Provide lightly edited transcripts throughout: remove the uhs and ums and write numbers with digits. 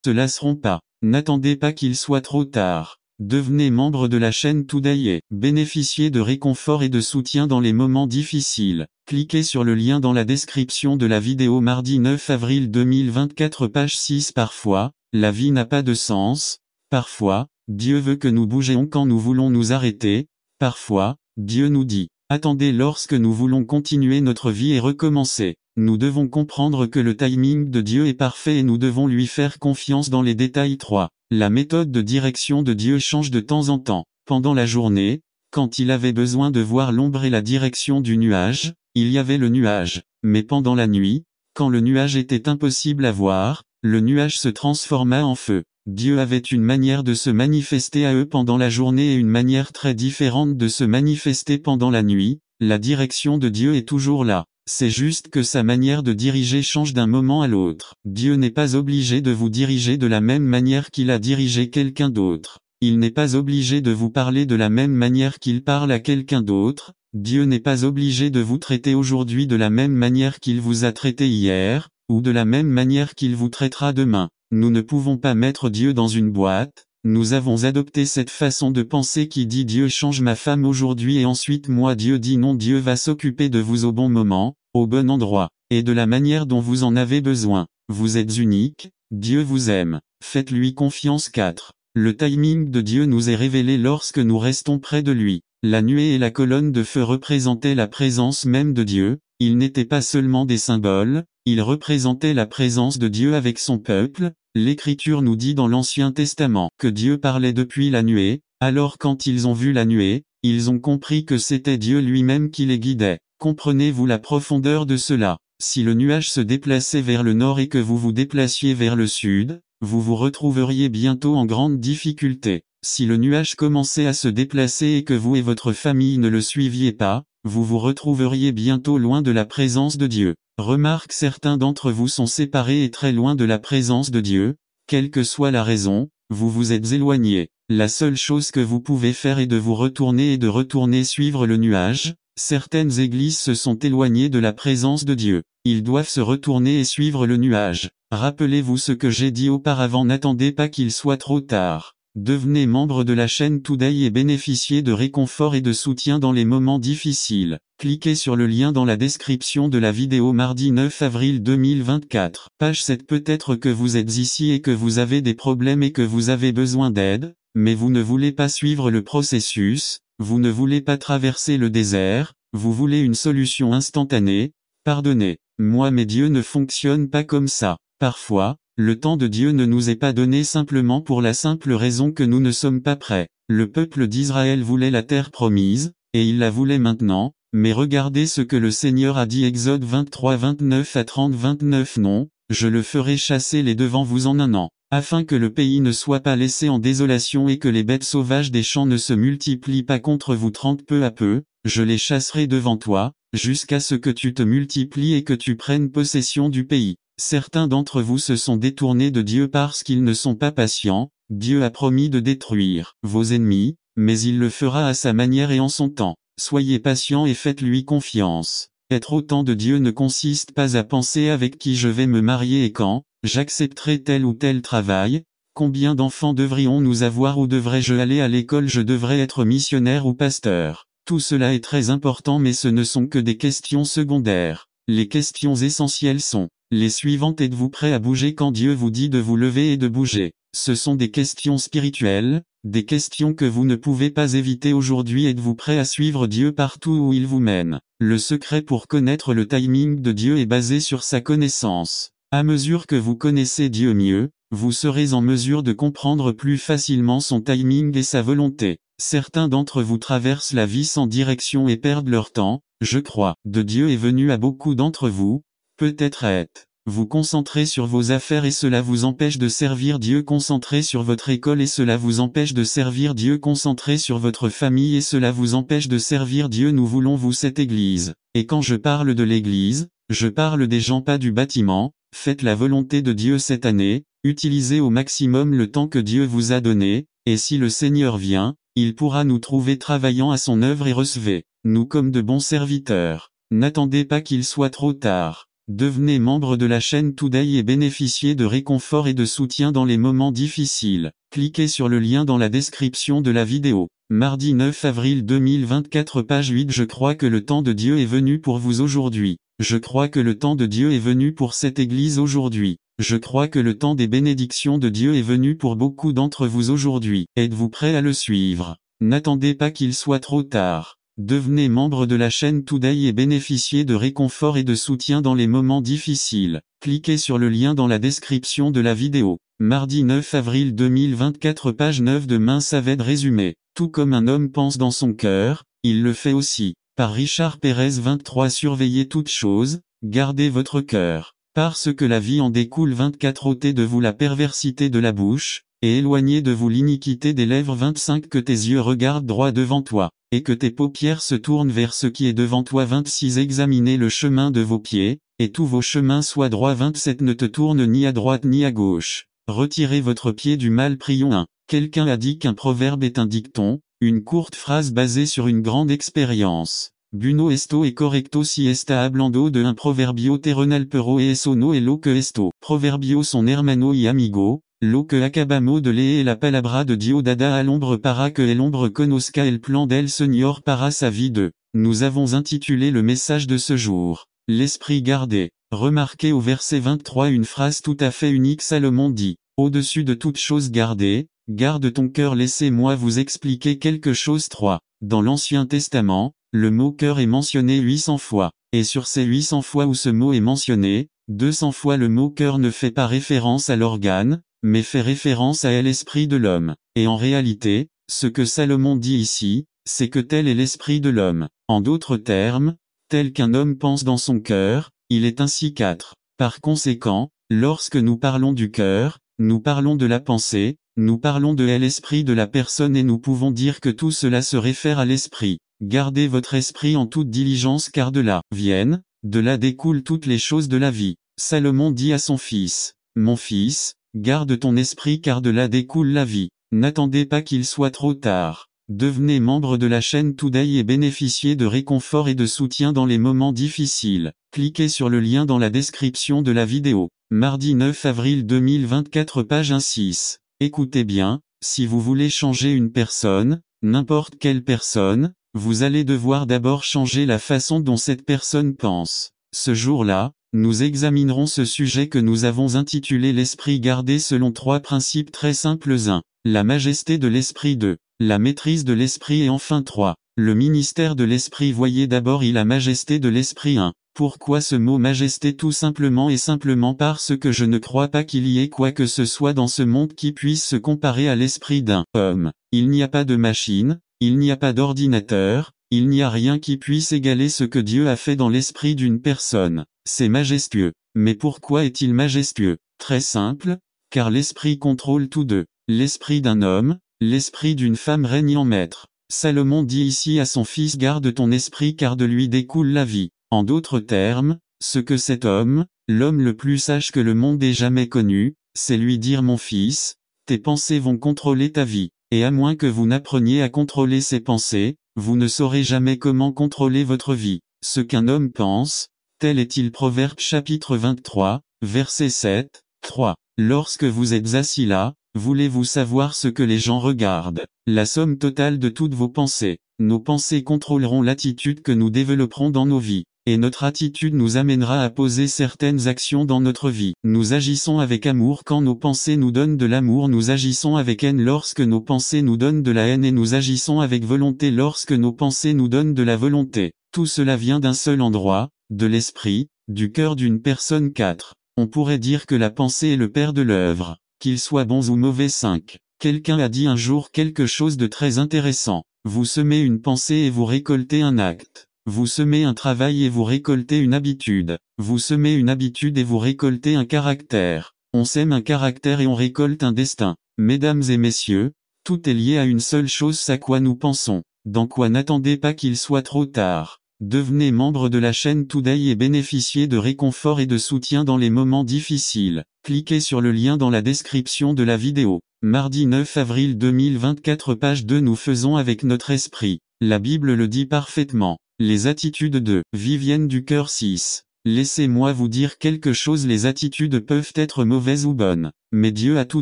se lasseront pas. N'attendez pas qu'il soit trop tard. Devenez membre de la chaîne Today et bénéficiez de réconfort et de soutien dans les moments difficiles. Cliquez sur le lien dans la description de la vidéo mardi 9 avril 2024 page 6. Parfois, la vie n'a pas de sens. Parfois, Dieu veut que nous bougions quand nous voulons nous arrêter. Parfois, Dieu nous dit, attendez lorsque nous voulons continuer notre vie et recommencer. Nous devons comprendre que le timing de Dieu est parfait et nous devons lui faire confiance dans les détails. 3. La méthode de direction de Dieu change de temps en temps. Pendant la journée, quand il avait besoin de voir l'ombre et la direction du nuage, il y avait le nuage. Mais pendant la nuit, quand le nuage était impossible à voir, le nuage se transforma en feu. Dieu avait une manière de se manifester à eux pendant la journée et une manière très différente de se manifester pendant la nuit. La direction de Dieu est toujours là. C'est juste que sa manière de diriger change d'un moment à l'autre. Dieu n'est pas obligé de vous diriger de la même manière qu'il a dirigé quelqu'un d'autre. Il n'est pas obligé de vous parler de la même manière qu'il parle à quelqu'un d'autre. Dieu n'est pas obligé de vous traiter aujourd'hui de la même manière qu'il vous a traité hier, ou de la même manière qu'il vous traitera demain. Nous ne pouvons pas mettre Dieu dans une boîte. Nous avons adopté cette façon de penser qui dit Dieu change ma femme aujourd'hui et ensuite moi Dieu dit non, Dieu va s'occuper de vous au bon moment, au bon endroit, et de la manière dont vous en avez besoin. Vous êtes unique, Dieu vous aime, faites-lui confiance. 4. Le timing de Dieu nous est révélé lorsque nous restons près de lui. La nuée et la colonne de feu représentaient la présence même de Dieu, ils n'étaient pas seulement des symboles, ils représentaient la présence de Dieu avec son peuple. L'Écriture nous dit dans l'Ancien Testament que Dieu parlait depuis la nuée, alors quand ils ont vu la nuée, ils ont compris que c'était Dieu lui-même qui les guidait. Comprenez-vous la profondeur de cela? Si le nuage se déplaçait vers le nord et que vous vous déplaciez vers le sud, vous vous retrouveriez bientôt en grande difficulté. Si le nuage commençait à se déplacer et que vous et votre famille ne le suiviez pas, vous vous retrouveriez bientôt loin de la présence de Dieu. Remarque, certains d'entre vous sont séparés et très loin de la présence de Dieu. Quelle que soit la raison, vous vous êtes éloignés. La seule chose que vous pouvez faire est de vous retourner et de retourner suivre le nuage. Certaines églises se sont éloignées de la présence de Dieu. Ils doivent se retourner et suivre le nuage. Rappelez-vous ce que j'ai dit auparavant, n'attendez pas qu'il soit trop tard. Devenez membre de la chaîne Today et bénéficiez de réconfort et de soutien dans les moments difficiles. Cliquez sur le lien dans la description de la vidéo mardi 9 avril 2024. Page 7. Peut-être que vous êtes ici et que vous avez des problèmes et que vous avez besoin d'aide, mais vous ne voulez pas suivre le processus, vous ne voulez pas traverser le désert, vous voulez une solution instantanée. Pardonnez, moi mais Dieu ne fonctionne pas comme ça. Parfois, le temps de Dieu ne nous est pas donné simplement pour la simple raison que nous ne sommes pas prêts. Le peuple d'Israël voulait la terre promise, et il la voulait maintenant, mais regardez ce que le Seigneur a dit. Exode 23 29 à 30 29. Non, je le ferai chasser les devant vous en un an, afin que le pays ne soit pas laissé en désolation et que les bêtes sauvages des champs ne se multiplient pas contre vous. 30. Peu à peu, je les chasserai devant toi, jusqu'à ce que tu te multiplies et que tu prennes possession du pays. Certains d'entre vous se sont détournés de Dieu parce qu'ils ne sont pas patients. Dieu a promis de détruire vos ennemis, mais il le fera à sa manière et en son temps. Soyez patients et faites-lui confiance. Être au temps de Dieu ne consiste pas à penser avec qui je vais me marier et quand j'accepterai tel ou tel travail. Combien d'enfants devrions-nous avoir ou devrais-je aller à l'école? Je devrais être missionnaire ou pasteur. Tout cela est très important mais ce ne sont que des questions secondaires. Les questions essentielles sont les suivantes. Êtes-vous prêt à bouger quand Dieu vous dit de vous lever et de bouger? Ce sont des questions spirituelles, des questions que vous ne pouvez pas éviter aujourd'hui. Êtes-vous prêt à suivre Dieu partout où il vous mène? Le secret pour connaître le timing de Dieu est basé sur sa connaissance. À mesure que vous connaissez Dieu mieux, vous serez en mesure de comprendre plus facilement son timing et sa volonté. Certains d'entre vous traversent la vie sans direction et perdent leur temps. Je crois, de Dieu est venu à beaucoup d'entre vous. Peut-être êtes-vous concentré sur vos affaires et cela vous empêche de servir Dieu, concentré sur votre école et cela vous empêche de servir Dieu, concentré sur votre famille et cela vous empêche de servir Dieu. Nous voulons vous cette église. Et quand je parle de l'église, je parle des gens, pas du bâtiment. Faites la volonté de Dieu cette année, utilisez au maximum le temps que Dieu vous a donné, et si le Seigneur vient, il pourra nous trouver travaillant à son œuvre et recevez-nous comme de bons serviteurs. N'attendez pas qu'il soit trop tard. Devenez membre de la chaîne Today et bénéficiez de réconfort et de soutien dans les moments difficiles. Cliquez sur le lien dans la description de la vidéo. Mardi 9 avril 2024 page 8. Je crois que le temps de Dieu est venu pour vous aujourd'hui. Je crois que le temps de Dieu est venu pour cette église aujourd'hui. Je crois que le temps des bénédictions de Dieu est venu pour beaucoup d'entre vous aujourd'hui. Êtes-vous prêt à le suivre? N'attendez pas qu'il soit trop tard. Devenez membre de la chaîne Today et bénéficiez de réconfort et de soutien dans les moments difficiles. Cliquez sur le lien dans la description de la vidéo. Mardi 9 avril 2024 page 9 de Main Saved résumé. Tout comme un homme pense dans son cœur, il le fait aussi. Par Richard Pérez 23. Surveillez toutes choses, gardez votre cœur. Parce que la vie en découle 24. Ôtez de vous la perversité de la bouche, et éloignez de vous l'iniquité des lèvres 25. Que tes yeux regardent droit devant toi, et que tes paupières se tournent vers ce qui est devant toi 26. Examinez le chemin de vos pieds, et tous vos chemins soient droits 27. Ne te tourne ni à droite ni à gauche. Retirez votre pied du mal. Prions 1. Quelqu'un a dit qu'un proverbe est un dicton, une courte phrase basée sur une grande expérience. Buno esto e correcto si está hablando de un proverbio terrenal pero eso no es lo que esto. Proverbio son hermano y amigo, lo que acabamos de leer la palabra de Dio dada al hombre para que el hombre conozca el plan del Señor para sa vie de. Nous avons intitulé le message de ce jour, l'esprit gardé. Remarquez au verset 23 une phrase tout à fait unique. Salomon dit, au-dessus de toute chose gardée, garde ton cœur. Laissez-moi vous expliquer quelque chose. 3. Dans l'Ancien Testament, le mot cœur est mentionné 800 fois, et sur ces 800 fois où ce mot est mentionné, 200 fois le mot cœur ne fait pas référence à l'organe, mais fait référence à l'esprit de l'homme. Et en réalité, ce que Salomon dit ici, c'est que tel est l'esprit de l'homme. En d'autres termes, tel qu'un homme pense dans son cœur, il est ainsi 4. Par conséquent, lorsque nous parlons du cœur, nous parlons de la pensée, nous parlons de l'esprit de la personne et nous pouvons dire que tout cela se réfère à l'esprit. Gardez votre esprit en toute diligence car de là viennent, de là découlent toutes les choses de la vie. Salomon dit à son fils, mon fils, garde ton esprit car de là découle la vie. N'attendez pas qu'il soit trop tard. Devenez membre de la chaîne Today et bénéficiez de réconfort et de soutien dans les moments difficiles. Cliquez sur le lien dans la description de la vidéo. Mardi 9 avril 2024 page 1-6. Écoutez bien, si vous voulez changer une personne, n'importe quelle personne, vous allez devoir d'abord changer la façon dont cette personne pense. Ce jour-là, nous examinerons ce sujet que nous avons intitulé l'esprit gardé selon 3 principes très simples. 1. La majesté de l'esprit. 2. La maîtrise de l'esprit et enfin 3. Le ministère de l'esprit. Voyez d'abord la majesté de l'esprit. 1. Pourquoi ce mot majesté? Tout simplement et simplement parce que je ne crois pas qu'il y ait quoi que ce soit dans ce monde qui puisse se comparer à l'esprit d'un homme. Il n'y a pas de machine, il n'y a pas d'ordinateur, il n'y a rien qui puisse égaler ce que Dieu a fait dans l'esprit d'une personne. C'est majestueux. Mais pourquoi est-il majestueux? Très simple, car l'esprit contrôle tous deux. L'esprit d'un homme, l'esprit d'une femme règne en maître. Salomon dit ici à son fils garde ton esprit car de lui découle la vie. En d'autres termes, ce que cet homme, l'homme le plus sage que le monde ait jamais connu, c'est lui dire mon fils, tes pensées vont contrôler ta vie. Et à moins que vous n'appreniez à contrôler ses pensées, vous ne saurez jamais comment contrôler votre vie. Ce qu'un homme pense, tel est-il. Proverbe chapitre 23, verset 7, 3. Lorsque vous êtes assis là, voulez-vous savoir ce que les gens regardent? La somme totale de toutes vos pensées. Nos pensées contrôleront l'attitude que nous développerons dans nos vies. Et notre attitude nous amènera à poser certaines actions dans notre vie. Nous agissons avec amour quand nos pensées nous donnent de l'amour. Nous agissons avec haine lorsque nos pensées nous donnent de la haine et nous agissons avec volonté lorsque nos pensées nous donnent de la volonté. Tout cela vient d'un seul endroit, de l'esprit, du cœur d'une personne. 4. On pourrait dire que la pensée est le père de l'œuvre, qu'il soit bon ou mauvais. 5. Quelqu'un a dit un jour quelque chose de très intéressant. Vous semez une pensée et vous récoltez un acte. Vous semez un travail et vous récoltez une habitude. Vous semez une habitude et vous récoltez un caractère. On sème un caractère et on récolte un destin. Mesdames et messieurs, tout est lié à une seule chose, à quoi nous pensons. Dans quoi n'attendez pas qu'il soit trop tard. Devenez membre de la chaîne Today et bénéficiez de réconfort et de soutien dans les moments difficiles. Cliquez sur le lien dans la description de la vidéo. Mardi 9 avril 2024 page 2. Nous faisons avec notre esprit. La Bible le dit parfaitement. Les attitudes de vie viennent du cœur. 6. Laissez-moi vous dire quelque chose, les attitudes peuvent être mauvaises ou bonnes. Mais Dieu a tout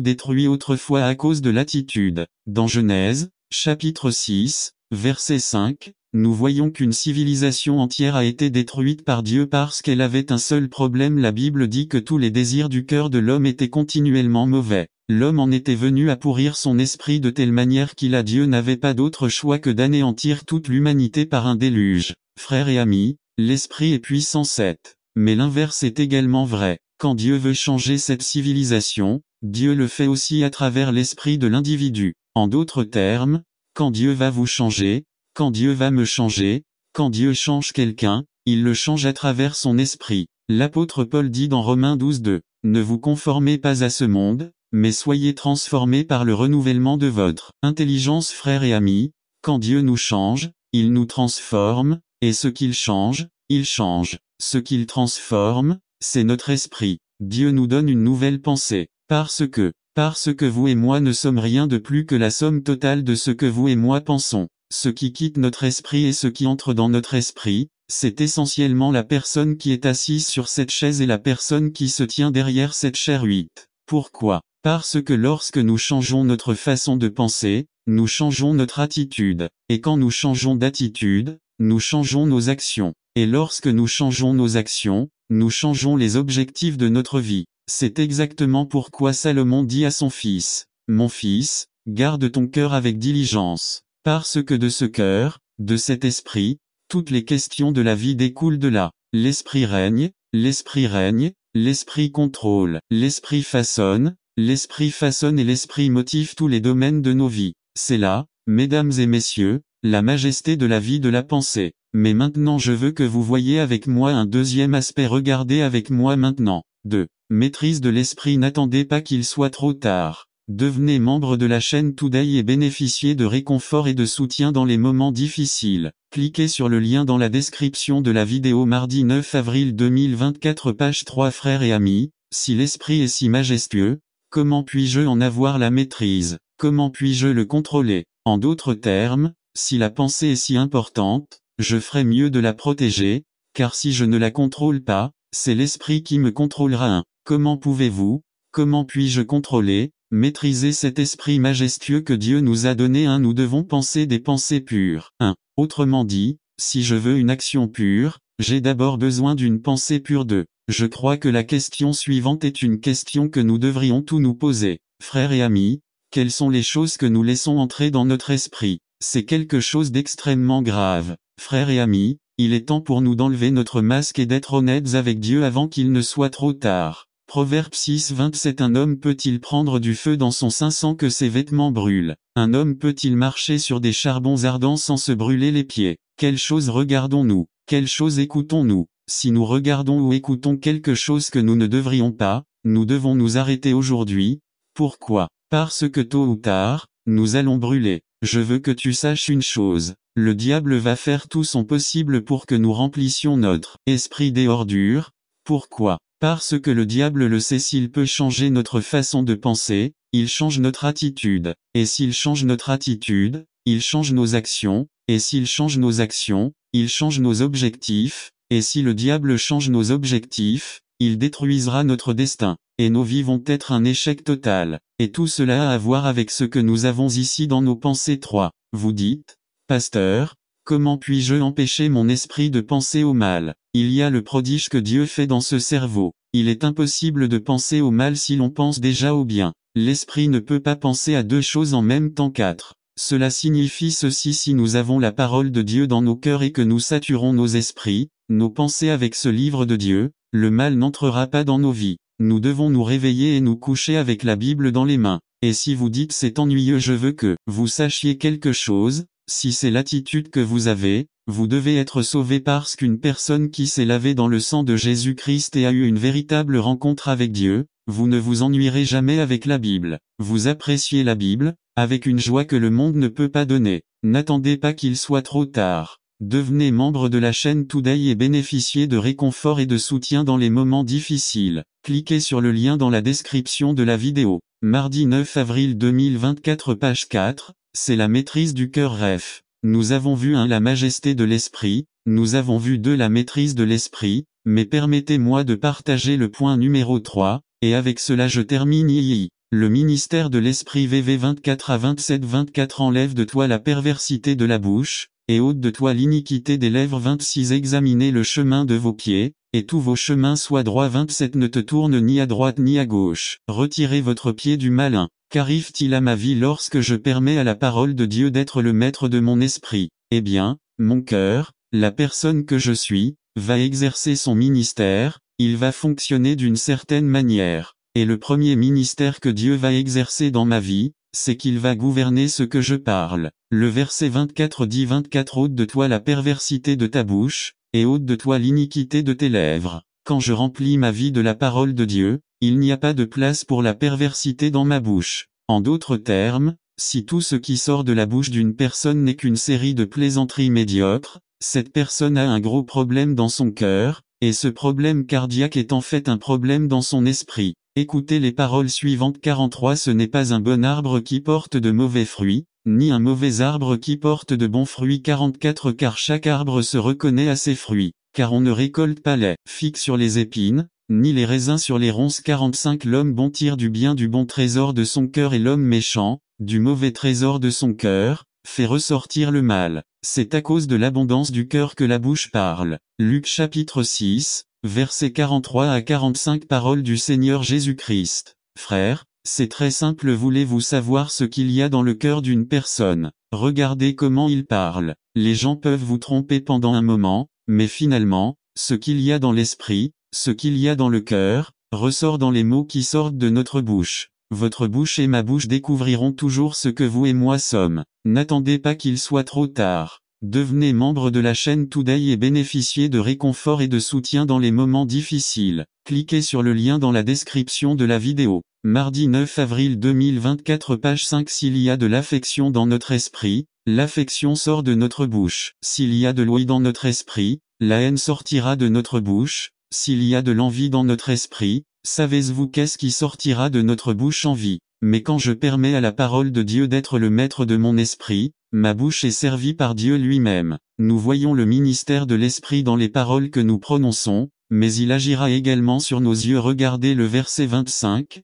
détruit autrefois à cause de l'attitude. Dans Genèse, chapitre 6, verset 5, nous voyons qu'une civilisation entière a été détruite par Dieu parce qu'elle avait un seul problème. La Bible dit que tous les désirs du cœur de l'homme étaient continuellement mauvais. L'homme en était venu à pourrir son esprit de telle manière Dieu n'avait pas d'autre choix que d'anéantir toute l'humanité par un déluge. Frères et amis, l'esprit est puissant 7. Mais l'inverse est également vrai. Quand Dieu veut changer cette civilisation, Dieu le fait aussi à travers l'esprit de l'individu. En d'autres termes, quand Dieu va vous changer, quand Dieu va me changer, quand Dieu change quelqu'un, il le change à travers son esprit. L'apôtre Paul dit dans Romains 12:2, « Ne vous conformez pas à ce monde, mais soyez transformés par le renouvellement de votre intelligence. » Frères et amis, quand Dieu nous change, il nous transforme, et ce qu'il change, il change. Ce qu'il transforme, c'est notre esprit. Dieu nous donne une nouvelle pensée. Parce que vous et moi ne sommes rien de plus que la somme totale de ce que vous et moi pensons. Ce qui quitte notre esprit et ce qui entre dans notre esprit, c'est essentiellement la personne qui est assise sur cette chaise et la personne qui se tient derrière cette chaire 8. Pourquoi? Parce que lorsque nous changeons notre façon de penser, nous changeons notre attitude. Et quand nous changeons d'attitude, nous changeons nos actions. Et lorsque nous changeons nos actions, nous changeons les objectifs de notre vie. C'est exactement pourquoi Salomon dit à son fils, « Mon fils, garde ton cœur avec diligence, parce que de ce cœur, de cet esprit, toutes les questions de la vie découlent de là. L'esprit règne, l'esprit contrôle, l'esprit façonne et l'esprit motive tous les domaines de nos vies. C'est là, mesdames et messieurs, la majesté de la vie de la pensée. Mais maintenant je veux que vous voyiez avec moi un deuxième aspect. Regardez avec moi maintenant. 2. Maîtrise de l'esprit. N'attendez pas qu'il soit trop tard. Devenez membre de la chaîne Today et bénéficiez de réconfort et de soutien dans les moments difficiles. Cliquez sur le lien dans la description de la vidéo. Mardi 9 avril 2024, page 3. Frères et amis, si l'esprit est si majestueux, comment puis-je en avoir la maîtrise? Comment puis-je le contrôler? En d'autres termes, si la pensée est si importante, je ferai mieux de la protéger, car si je ne la contrôle pas, c'est l'esprit qui me contrôlera. Comment puis-je contrôler, maîtriser cet esprit majestueux que Dieu nous a donné? Nous devons penser des pensées pures. Autrement dit, si je veux une action pure, j'ai d'abord besoin d'une pensée pure. Je crois que la question suivante est une question que nous devrions tous nous poser. Frères et amis, quelles sont les choses que nous laissons entrer dans notre esprit? C'est quelque chose d'extrêmement grave. Frères et amis, il est temps pour nous d'enlever notre masque et d'être honnêtes avec Dieu avant qu'il ne soit trop tard. Proverbe 6:27. Un homme peut-il prendre du feu dans son sein sans que ses vêtements brûlent? Un homme peut-il marcher sur des charbons ardents sans se brûler les pieds? Quelle chose regardons-nous? Quelle chose écoutons-nous? Si nous regardons ou écoutons quelque chose que nous ne devrions pas, nous devons nous arrêter aujourd'hui. Pourquoi? Parce que tôt ou tard, nous allons brûler. Je veux que tu saches une chose. Le diable va faire tout son possible pour que nous remplissions notre esprit des ordures. Pourquoi? Parce que le diable le sait, s'il peut changer notre façon de penser, il change notre attitude. Et s'il change notre attitude, il change nos actions. Et s'il change nos actions, il change nos objectifs. Et si le diable change nos objectifs, il détruisera notre destin. Et nos vies vont être un échec total. Et tout cela a à voir avec ce que nous avons ici dans nos pensées. 3. Vous dites, Pasteur, comment puis-je empêcher mon esprit de penser au mal? Il y a le prodige que Dieu fait dans ce cerveau. Il est impossible de penser au mal si l'on pense déjà au bien. L'esprit ne peut pas penser à deux choses en même temps. 4. Cela signifie ceci: si nous avons la parole de Dieu dans nos cœurs et que nous saturons nos esprits, nos pensées avec ce livre de Dieu, le mal n'entrera pas dans nos vies. Nous devons nous réveiller et nous coucher avec la Bible dans les mains. Et si vous dites c'est ennuyeux, je veux que vous sachiez quelque chose. Si c'est l'attitude que vous avez, vous devez être sauvé parce qu'une personne qui s'est lavée dans le sang de Jésus-Christ et a eu une véritable rencontre avec Dieu, vous ne vous ennuierez jamais avec la Bible. Vous appréciez la Bible, avec une joie que le monde ne peut pas donner. N'attendez pas qu'il soit trop tard. Devenez membre de la chaîne Today et bénéficiez de réconfort et de soutien dans les moments difficiles. Cliquez sur le lien dans la description de la vidéo. Mardi 9 avril 2024, page 4. C'est la maîtrise du cœur. Ref. Nous avons vu 1. La majesté de l'esprit, nous avons vu 2. La maîtrise de l'esprit, mais permettez-moi de partager le point numéro 3, et avec cela je termine. Le ministère de l'Esprit VV 24 à 27-24 enlève de toi la perversité de la bouche, et ôte de toi l'iniquité des lèvres. 26 Examinez le chemin de vos pieds, et tous vos chemins soient droits. 27 Ne te tourne ni à droite ni à gauche. Retirez votre pied du malin. Qu'arrive-t-il à ma vie lorsque je permets à la parole de Dieu d'être le maître de mon esprit? Eh bien, mon cœur, la personne que je suis, va exercer son ministère, il va fonctionner d'une certaine manière. Et le premier ministère que Dieu va exercer dans ma vie, c'est qu'il va gouverner ce que je parle. Le verset 24 dit 24 Ôte de toi la perversité de ta bouche, et ôte de toi l'iniquité de tes lèvres. Quand je remplis ma vie de la parole de Dieu, il n'y a pas de place pour la perversité dans ma bouche. En d'autres termes, si tout ce qui sort de la bouche d'une personne n'est qu'une série de plaisanteries médiocres, cette personne a un gros problème dans son cœur, et ce problème cardiaque est en fait un problème dans son esprit. Écoutez les paroles suivantes. 43 Ce n'est pas un bon arbre qui porte de mauvais fruits, ni un mauvais arbre qui porte de bons fruits. 44 Car chaque arbre se reconnaît à ses fruits, car on ne récolte pas les figues sur les épines, ni les raisins sur les ronces. 45 L'homme bon tire du bon trésor de son cœur, et l'homme méchant, du mauvais trésor de son cœur, fait ressortir le mal. C'est à cause de l'abondance du cœur que la bouche parle. Luc chapitre 6, versets 43 à 45 Paroles du Seigneur Jésus-Christ. Frères, c'est très simple. Voulez-vous savoir ce qu'il y a dans le cœur d'une personne? Regardez comment il parle. Les gens peuvent vous tromper pendant un moment, mais finalement, ce qu'il y a dans l'esprit, ce qu'il y a dans le cœur, ressort dans les mots qui sortent de notre bouche. Votre bouche et ma bouche découvriront toujours ce que vous et moi sommes. N'attendez pas qu'il soit trop tard. Devenez membre de la chaîne Today et bénéficiez de réconfort et de soutien dans les moments difficiles. Cliquez sur le lien dans la description de la vidéo. Mardi 9 avril 2024 page 5 S'il y a de l'affection dans notre esprit, l'affection sort de notre bouche. S'il y a de l'ouïe dans notre esprit, la haine sortira de notre bouche. S'il y a de l'envie dans notre esprit, savez-vous qu'est-ce qui sortira de notre bouche? Envie. Mais quand je permets à la parole de Dieu d'être le maître de mon esprit, ma bouche est servie par Dieu lui-même. Nous voyons le ministère de l'esprit dans les paroles que nous prononçons, mais il agira également sur nos yeux. Regardez le verset 25,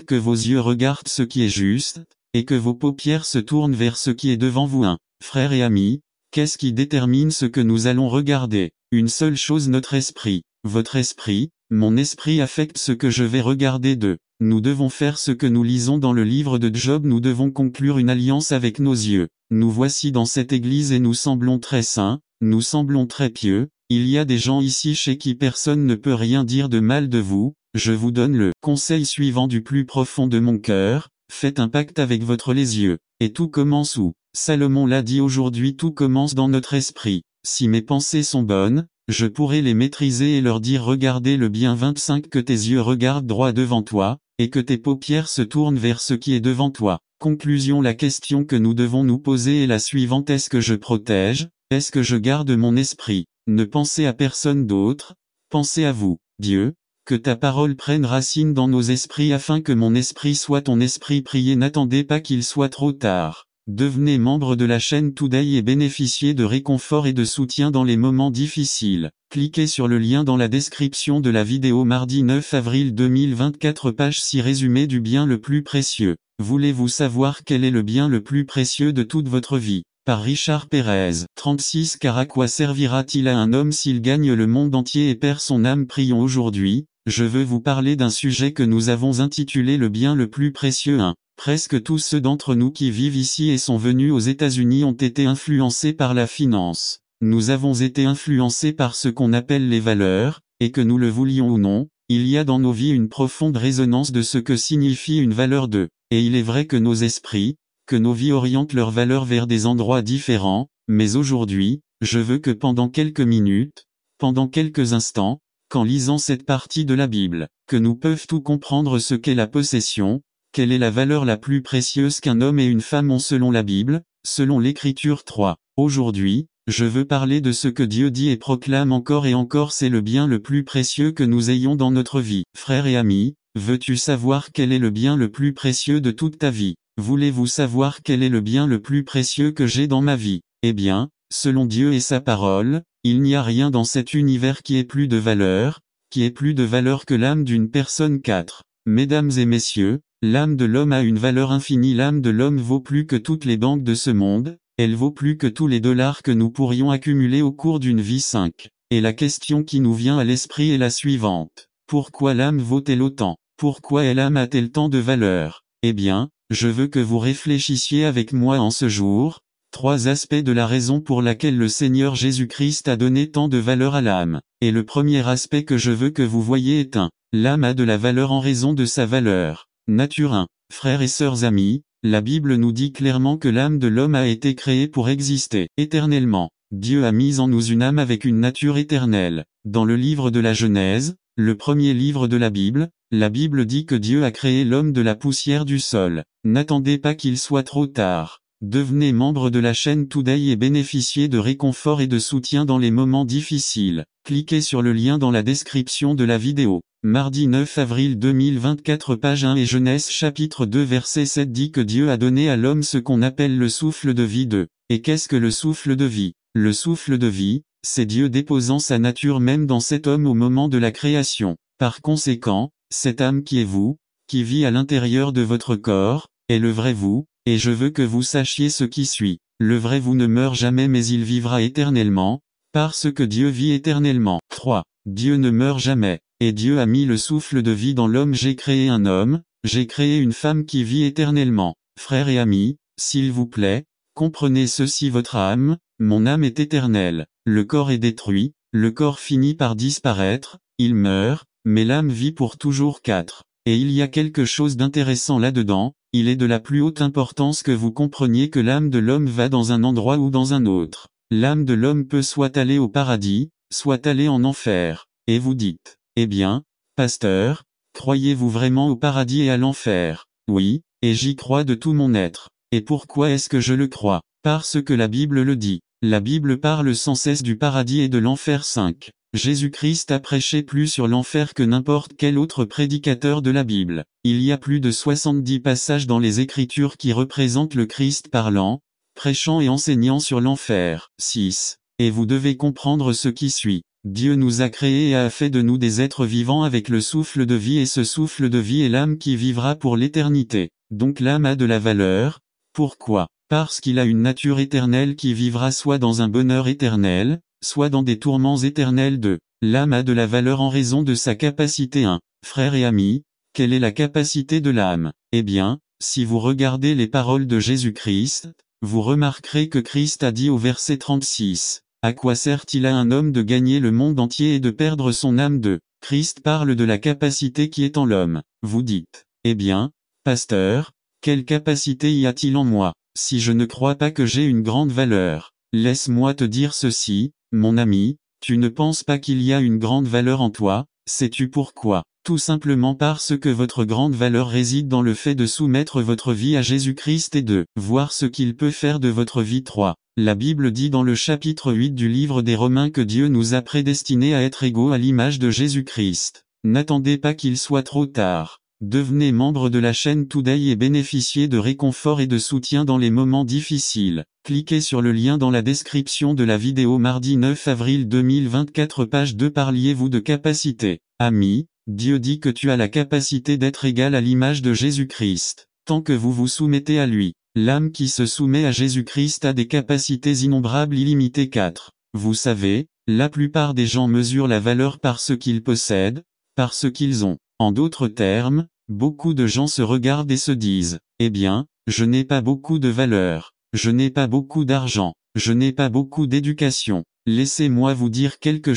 que vos yeux regardent ce qui est juste, et que vos paupières se tournent vers ce qui est devant vous. Frères et amis, qu'est-ce qui détermine ce que nous allons regarder? Une seule chose, notre esprit. Votre esprit, mon esprit affecte ce que je vais regarder de. Nous devons faire ce que nous lisons dans le livre de Job. Nous devons conclure une alliance avec nos yeux. Nous voici dans cette église et nous semblons très saints, nous semblons très pieux. Il y a des gens ici chez qui personne ne peut rien dire de mal de vous. Je vous donne le conseil suivant du plus profond de mon cœur. Faites un pacte avec votre les yeux. Et tout commence où? Salomon l'a dit aujourd'hui, tout commence dans notre esprit. Si mes pensées sont bonnes, je pourrai les maîtriser et leur dire regardez le bien. 25 Que tes yeux regardent droit devant toi, et que tes paupières se tournent vers ce qui est devant toi. Conclusion. La question que nous devons nous poser est la suivante: est-ce que je protège? Est-ce que je garde mon esprit? Ne pensez à personne d'autre, pensez à vous. Dieu, que ta parole prenne racine dans nos esprits afin que mon esprit soit ton esprit. Priez. N'attendez pas qu'il soit trop tard. Devenez membre de la chaîne Today et bénéficiez de réconfort et de soutien dans les moments difficiles. Cliquez sur le lien dans la description de la vidéo. Mardi 9 avril 2024 page 6 Résumé du bien le plus précieux. Voulez-vous savoir quel est le bien le plus précieux de toute votre vie? Par Richard Pérez. 36 Car à quoi servira-t-il à un homme s'il gagne le monde entier et perd son âme? Prions. Aujourd'hui, je veux vous parler d'un sujet que nous avons intitulé le bien le plus précieux. Presque tous ceux d'entre nous qui vivent ici et sont venus aux États-Unis ont été influencés par la finance. Nous avons été influencés par ce qu'on appelle les valeurs, et que nous le voulions ou non, il y a dans nos vies une profonde résonance de ce que signifie une valeur de. Et il est vrai que nos esprits, que nos vies orientent leurs valeurs vers des endroits différents, mais aujourd'hui, je veux que pendant quelques minutes, pendant quelques instants, qu'en lisant cette partie de la Bible, que nous peuvent tout comprendre ce qu'est la possession. Quelle est la valeur la plus précieuse qu'un homme et une femme ont selon la Bible, selon l'Écriture 3. Aujourd'hui, je veux parler de ce que Dieu dit et proclame encore et encore: c'est le bien le plus précieux que nous ayons dans notre vie. Frères et amis, veux-tu savoir quel est le bien le plus précieux de toute ta vie? Voulez-vous savoir quel est le bien le plus précieux que j'ai dans ma vie? Eh bien, selon Dieu et sa parole, Il n'y a rien dans cet univers qui ait plus de valeur que l'âme d'une personne. 4. Mesdames et messieurs, l'âme de l'homme a une valeur infinie. L'âme de l'homme vaut plus que toutes les banques de ce monde, elle vaut plus que tous les dollars que nous pourrions accumuler au cours d'une vie. 5. Et la question qui nous vient à l'esprit est la suivante. Pourquoi l'âme vaut-elle autant? Pourquoi l'âme a-t-elle tant de valeur? Eh bien, je veux que vous réfléchissiez avec moi en ce jour. 3 aspects de la raison pour laquelle le Seigneur Jésus-Christ a donné tant de valeur à l'âme. Et le premier aspect que je veux que vous voyez est l'âme a de la valeur en raison de sa valeur. Nature 1. Frères et sœurs amis, la Bible nous dit clairement que l'âme de l'homme a été créée pour exister éternellement. Dieu a mis en nous une âme avec une nature éternelle. Dans le livre de la Genèse, le premier livre de la Bible dit que Dieu a créé l'homme de la poussière du sol. N'attendez pas qu'il soit trop tard. Devenez membre de la chaîne Today et bénéficiez de réconfort et de soutien dans les moments difficiles. Cliquez sur le lien dans la description de la vidéo. Mardi 9 avril 2024 page 1 et Genèse chapitre 2 verset 7 dit que Dieu a donné à l'homme ce qu'on appelle le souffle de vie 2. Et qu'est-ce que le souffle de vie? Le souffle de vie, c'est Dieu déposant sa nature même dans cet homme au moment de la création. Par conséquent, cette âme qui est vous, qui vit à l'intérieur de votre corps, est le vrai vous. Et je veux que vous sachiez ce qui suit. Le vrai vous ne meurt jamais mais il vivra éternellement, parce que Dieu vit éternellement. 3. Dieu ne meurt jamais, et Dieu a mis le souffle de vie dans l'homme. J'ai créé un homme, j'ai créé une femme qui vit éternellement. Frères et amis, s'il vous plaît, comprenez ceci: votre âme, mon âme est éternelle. Le corps est détruit, le corps finit par disparaître, il meurt, mais l'âme vit pour toujours. 4. Et il y a quelque chose d'intéressant là-dedans. Il est de la plus haute importance que vous compreniez que l'âme de l'homme va dans un endroit ou dans un autre. L'âme de l'homme peut soit aller au paradis, soit aller en enfer. Et vous dites, eh bien, pasteur, croyez-vous vraiment au paradis et à l'enfer? Oui, et j'y crois de tout mon être. Et pourquoi est-ce que je le crois? Parce que la Bible le dit. La Bible parle sans cesse du paradis et de l'enfer. 5. Jésus-Christ a prêché plus sur l'enfer que n'importe quel autre prédicateur de la Bible. Il y a plus de 70 passages dans les Écritures qui représentent le Christ parlant, prêchant et enseignant sur l'enfer. 6. Et vous devez comprendre ce qui suit. Dieu nous a créés et a fait de nous des êtres vivants avec le souffle de vie, et ce souffle de vie est l'âme qui vivra pour l'éternité. Donc l'âme a de la valeur. Pourquoi? Parce qu'il a une nature éternelle qui vivra soit dans un bonheur éternel, soit dans des tourments éternels. 2. L'âme a de la valeur en raison de sa capacité. 1. Frères et amis, quelle est la capacité de l'âme? Eh bien, si vous regardez les paroles de Jésus-Christ, vous remarquerez que Christ a dit au verset 36, « À quoi sert-il à un homme de gagner le monde entier et de perdre son âme ?» 2. Christ parle de la capacité qui est en l'homme. Vous dites, eh bien, pasteur, quelle capacité y a-t-il en moi? Si je ne crois pas que j'ai une grande valeur, laisse-moi te dire ceci, mon ami, tu ne penses pas qu'il y a une grande valeur en toi? Sais-tu pourquoi? Tout simplement parce que votre grande valeur réside dans le fait de soumettre votre vie à Jésus-Christ et de voir ce qu'il peut faire de votre vie. 3. La Bible dit dans le chapitre 8 du livre des Romains que Dieu nous a prédestinés à être égaux à l'image de Jésus-Christ. N'attendez pas qu'il soit trop tard. Devenez membre de la chaîne Today et bénéficiez de réconfort et de soutien dans les moments difficiles. Cliquez sur le lien dans la description de la vidéo. Mardi 9 avril 2024 page 2. Parliez-vous de capacité? Ami, Dieu dit que tu as la capacité d'être égal à l'image de Jésus-Christ. Tant que vous vous soumettez à lui, l'âme qui se soumet à Jésus-Christ a des capacités innombrables, illimitées. 4. Vous savez, la plupart des gens mesurent la valeur par ce qu'ils possèdent, par ce qu'ils ont. En d'autres termes, beaucoup de gens se regardent et se disent, eh bien, je n'ai pas beaucoup de valeur, je n'ai pas beaucoup d'argent, je n'ai pas beaucoup d'éducation. Laissez-moi vous dire quelque chose.